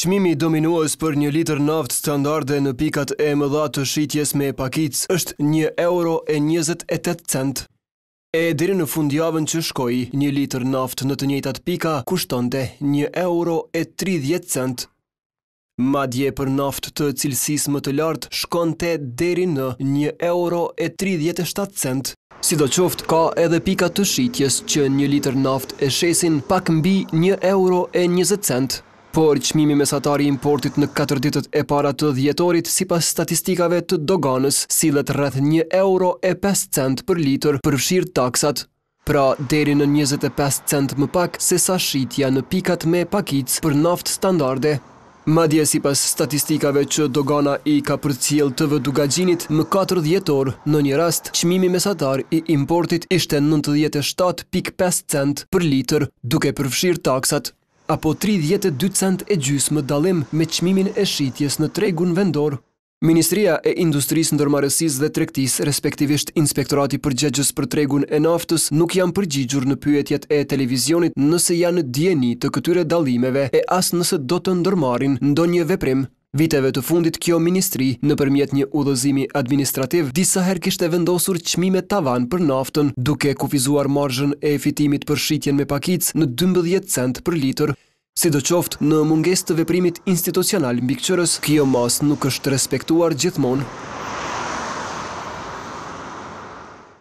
Çmimi dominues për 1 litër naftë standarde në pikat e mëdha të shitjes me pakicë është €1.28. E deri në fundjavën që shkoi, 1 litër naftë në të njëjtat pika kushtonte €1.30. Madje për naftë të cilësisë më të lartë shkonte deri në €1.37. Sidoqoftë, ka edhe pika të shitjes që 1 litër naftë e shesin pak mbi €1.20. Por çmimi mesatar i importit në 4 ditët e para të dhjetorit, sipas statistikave të doganës, sillet rreth €1.05 për litër, përfshirë taksat. Pra deri në 25 cent më pak se sa shitja në pikat me pakicë për naftë standarde. Madje sipas statistikave që dogana i ka përcjell TV Dugaxhinit, më 4 dhjetor, në një rast, çmimi mesatar i importit ishte 97.5 cent për litër, duke përfshirë taksat, apo 32 cent e gjysmë dallim me çmimin e shitjes në tregun vendor. Ministria e Industrisë, Ndërmarrësisë dhe Tregtisë, respektivisht Inspektorati Përgjegjës për tregun e naftës, nuk janë përgjigjur në pyetjet e televizionit nëse janë dieni të këtyre dallimeve e as nëse do të ndërmarrin ndonjë veprim. Viteve të fundit kjo ministri, nëpërmjet një udhëzimi administrativ, disa herë kishte vendosur çmime tavan për naftën, duke kufizuar marzhën e fitimit për shitjen me pakicë në 12 cent për litër. Sidoqoftë, në mungesë të veprimit institucional mbikëqyrës, kjo mas nuk është respektuar gjithmonë.